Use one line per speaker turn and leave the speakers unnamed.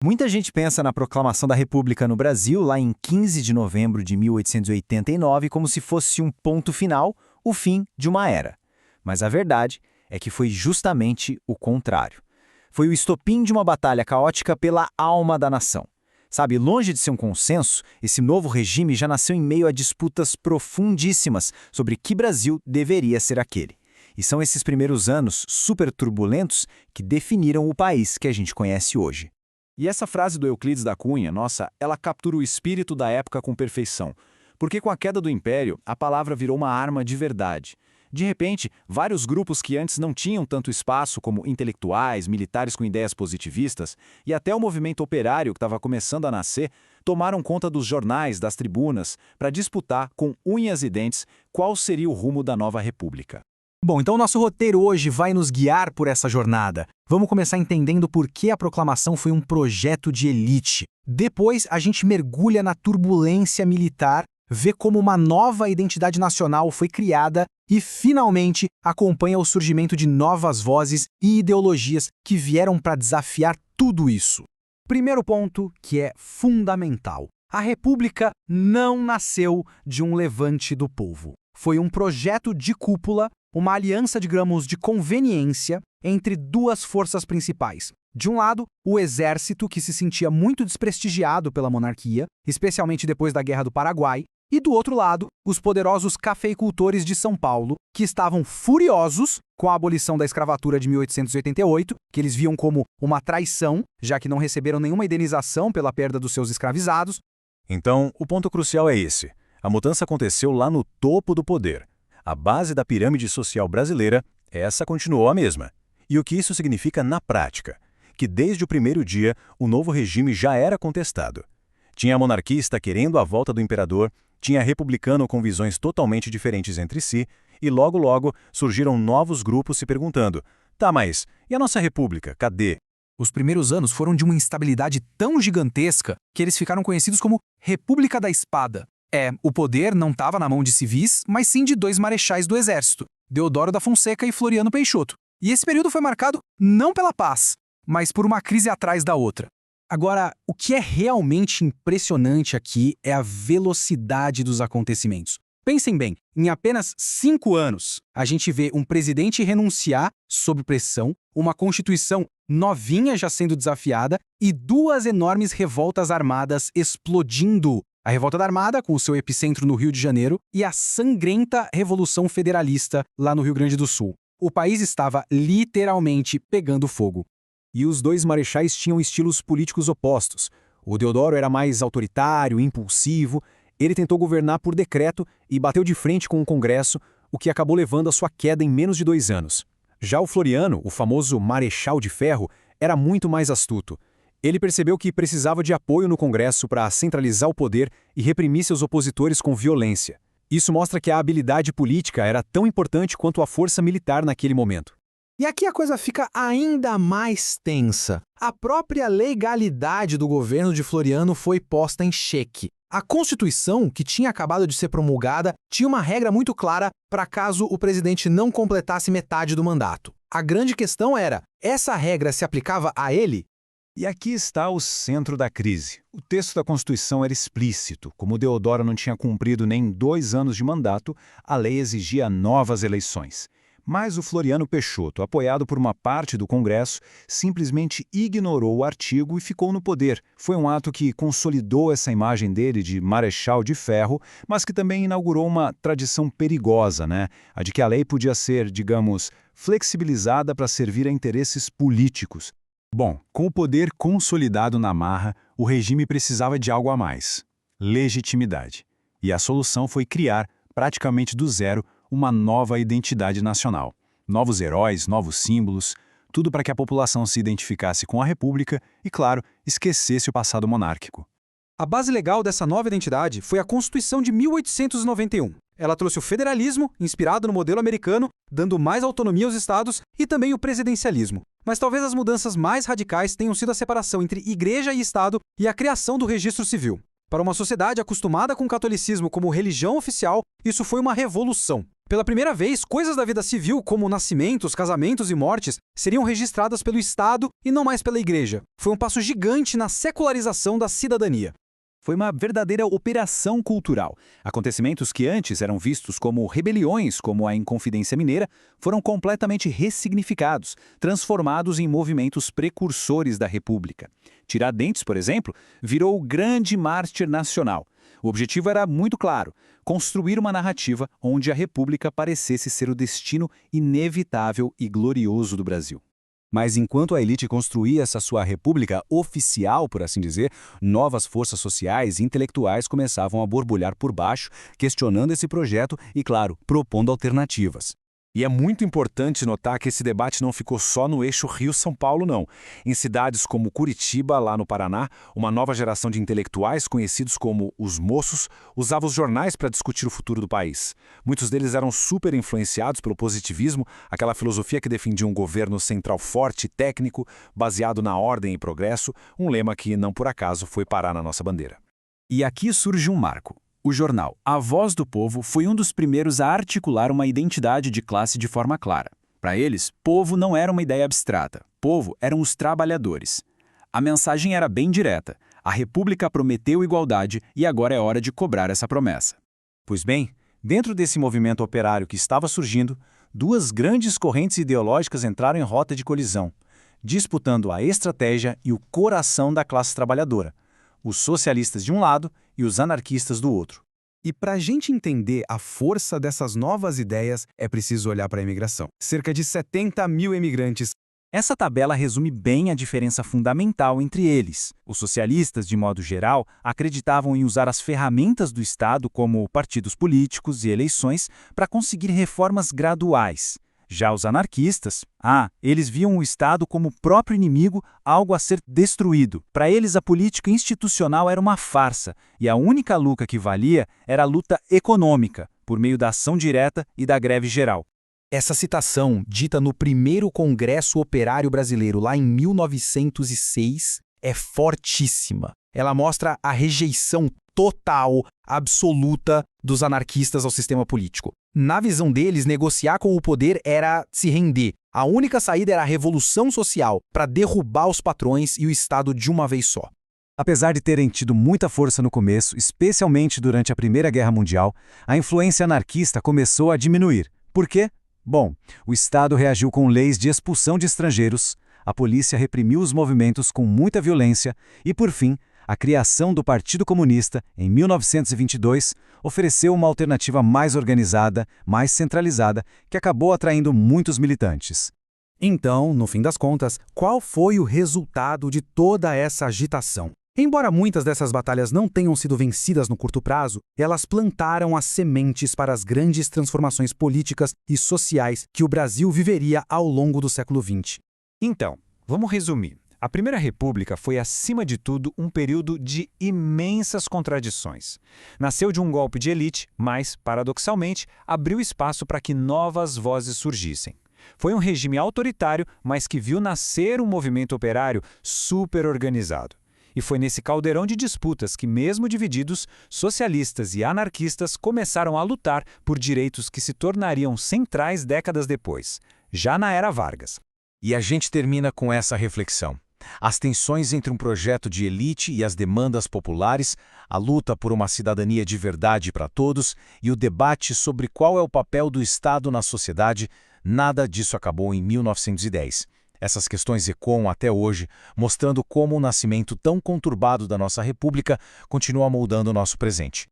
Muita gente pensa na proclamação da República no Brasil, lá em 15 de novembro de 1889, como se fosse um ponto final, o fim de uma era. Mas a verdade é que foi justamente o contrário. Foi o estopim de uma batalha caótica pela alma da nação. Sabe, longe de ser um consenso, esse novo regime já nasceu em meio a disputas profundíssimas sobre que Brasil deveria ser aquele. E são esses primeiros anos super turbulentos que definiram o país que a gente conhece hoje.
E essa frase do Euclides da Cunha, nossa, ela captura o espírito da época com perfeição. Porque com a queda do Império, a palavra virou uma arma de verdade. De repente, vários grupos que antes não tinham tanto espaço, como intelectuais, militares com ideias positivistas, e até o movimento operário que estava começando a nascer, tomaram conta dos jornais, das tribunas, para disputar com unhas e dentes qual seria o rumo da nova república.
Bom, então o nosso roteiro hoje vai nos guiar por essa jornada. Vamos começar entendendo por que a proclamação foi um projeto de elite. Depois, a gente mergulha na turbulência militar, vê como uma nova identidade nacional foi criada e, finalmente, acompanha o surgimento de novas vozes e ideologias que vieram para desafiar tudo isso. Primeiro ponto, que é fundamental. A República não nasceu de um levante do povo. Foi um projeto de cúpula, uma aliança, digamos, de conveniência entre duas forças principais. De um lado, o exército, que se sentia muito desprestigiado pela monarquia, especialmente depois da Guerra do Paraguai, e do outro lado, os poderosos cafeicultores de São Paulo, que estavam furiosos com a abolição da escravatura de 1888, que eles viam como uma traição, já que não receberam nenhuma indenização pela perda dos seus escravizados.
Então, o ponto crucial é esse. A mudança aconteceu lá no topo do poder. A base da pirâmide social brasileira, essa continuou a mesma. E o que isso significa na prática? Que desde o primeiro dia, o novo regime já era contestado. Tinha monarquista querendo a volta do imperador, tinha republicano com visões totalmente diferentes entre si, e logo surgiram novos grupos se perguntando: tá, mas e a nossa república, cadê?
Os primeiros anos foram de uma instabilidade tão gigantesca que eles ficaram conhecidos como República da Espada. O poder não estava na mão de civis, mas sim de dois marechais do exército, Deodoro da Fonseca e Floriano Peixoto. E esse período foi marcado não pela paz, mas por uma crise atrás da outra. Agora, o que é realmente impressionante aqui é a velocidade dos acontecimentos. Pensem bem, em apenas 5 anos, a gente vê um presidente renunciar sob pressão, uma constituição novinha já sendo desafiada e duas enormes revoltas armadas explodindo. A Revolta da Armada, com o seu epicentro no Rio de Janeiro, e a sangrenta Revolução Federalista, lá no Rio Grande do Sul. O país estava literalmente pegando fogo.
E os dois marechais tinham estilos políticos opostos. O Deodoro era mais autoritário, impulsivo. Ele tentou governar por decreto e bateu de frente com o Congresso, o que acabou levando à sua queda em menos de 2 anos. Já o Floriano, o famoso Marechal de Ferro, era muito mais astuto. Ele percebeu que precisava de apoio no Congresso para centralizar o poder e reprimir seus opositores com violência. Isso mostra que a habilidade política era tão importante quanto a força militar naquele momento.
E aqui a coisa fica ainda mais tensa. A própria legalidade do governo de Floriano foi posta em xeque. A Constituição, que tinha acabado de ser promulgada, tinha uma regra muito clara para caso o presidente não completasse metade do mandato. A grande questão era, essa regra se aplicava a ele?
E aqui está o centro da crise. O texto da Constituição era explícito. Como Deodoro não tinha cumprido nem 2 anos de mandato, a lei exigia novas eleições. Mas o Floriano Peixoto, apoiado por uma parte do Congresso, simplesmente ignorou o artigo e ficou no poder. Foi um ato que consolidou essa imagem dele de marechal de ferro, mas que também inaugurou uma tradição perigosa, né? A de que a lei podia ser, digamos, flexibilizada para servir a interesses políticos. Bom, com o poder consolidado na marra, o regime precisava de algo a mais: legitimidade. E a solução foi criar, praticamente do zero, uma nova identidade nacional. Novos heróis, novos símbolos, tudo para que a população se identificasse com a República e, claro, esquecesse o passado monárquico.
A base legal dessa nova identidade foi a Constituição de 1891. Ela trouxe o federalismo, inspirado no modelo americano, dando mais autonomia aos estados, e também o presidencialismo. Mas talvez as mudanças mais radicais tenham sido a separação entre igreja e estado e a criação do registro civil. Para uma sociedade acostumada com o catolicismo como religião oficial, isso foi uma revolução. Pela primeira vez, coisas da vida civil, como nascimentos, casamentos e mortes, seriam registradas pelo Estado e não mais pela Igreja. Foi um passo gigante na secularização da cidadania.
Foi uma verdadeira operação cultural. Acontecimentos que antes eram vistos como rebeliões, como a Inconfidência Mineira, foram completamente ressignificados, transformados em movimentos precursores da República. Tiradentes, por exemplo, virou o grande mártir nacional. O objetivo era muito claro: construir uma narrativa onde a República parecesse ser o destino inevitável e glorioso do Brasil.
Mas enquanto a elite construía essa sua república oficial, por assim dizer, novas forças sociais e intelectuais começavam a borbulhar por baixo, questionando esse projeto e, claro, propondo alternativas.
E é muito importante notar que esse debate não ficou só no eixo Rio-São Paulo, não. Em cidades como Curitiba, lá no Paraná, uma nova geração de intelectuais, conhecidos como os moços, usava os jornais para discutir o futuro do país. Muitos deles eram super influenciados pelo positivismo, aquela filosofia que defendia um governo central forte e técnico, baseado na ordem e progresso, um lema que, não por acaso, foi parar na nossa bandeira.
E aqui surge um marco. O jornal A Voz do Povo foi um dos primeiros a articular uma identidade de classe de forma clara. Para eles, povo não era uma ideia abstrata. Povo eram os trabalhadores. A mensagem era bem direta. A República prometeu igualdade e agora é hora de cobrar essa promessa.
Pois bem, dentro desse movimento operário que estava surgindo, duas grandes correntes ideológicas entraram em rota de colisão, disputando a estratégia e o coração da classe trabalhadora: os socialistas de um lado e os anarquistas do outro.
E para a gente entender a força dessas novas ideias, é preciso olhar para a imigração. Cerca de 70 mil imigrantes.
Essa tabela resume bem a diferença fundamental entre eles. Os socialistas, de modo geral, acreditavam em usar as ferramentas do Estado, como partidos políticos e eleições, para conseguir reformas graduais. Já os anarquistas, eles viam o Estado como próprio inimigo, algo a ser destruído. Para eles, a política institucional era uma farsa, e a única luta que valia era a luta econômica, por meio da ação direta e da greve geral.
Essa citação, dita no primeiro Congresso Operário Brasileiro, lá em 1906, é fortíssima. Ela mostra a rejeição total, absoluta, dos anarquistas ao sistema político. Na visão deles, negociar com o poder era se render. A única saída era a revolução social, para derrubar os patrões e o Estado de uma vez só.
Apesar de terem tido muita força no começo, especialmente durante a Primeira Guerra Mundial, a influência anarquista começou a diminuir. Por quê? Bom, o Estado reagiu com leis de expulsão de estrangeiros, a polícia reprimiu os movimentos com muita violência e, por fim, a criação do Partido Comunista, em 1922, ofereceu uma alternativa mais organizada, mais centralizada, que acabou atraindo muitos militantes.
Então, no fim das contas, qual foi o resultado de toda essa agitação? Embora muitas dessas batalhas não tenham sido vencidas no curto prazo, elas plantaram as sementes para as grandes transformações políticas e sociais que o Brasil viveria ao longo do século XX.
Então, vamos resumir. A Primeira República foi, acima de tudo, um período de imensas contradições. Nasceu de um golpe de elite, mas, paradoxalmente, abriu espaço para que novas vozes surgissem. Foi um regime autoritário, mas que viu nascer um movimento operário super organizado. E foi nesse caldeirão de disputas que, mesmo divididos, socialistas e anarquistas começaram a lutar por direitos que se tornariam centrais décadas depois, já na era Vargas.
E a gente termina com essa reflexão. As tensões entre um projeto de elite e as demandas populares, a luta por uma cidadania de verdade para todos e o debate sobre qual é o papel do Estado na sociedade, nada disso acabou em 1910. Essas questões ecoam até hoje, mostrando como o nascimento tão conturbado da nossa República continua moldando o nosso presente.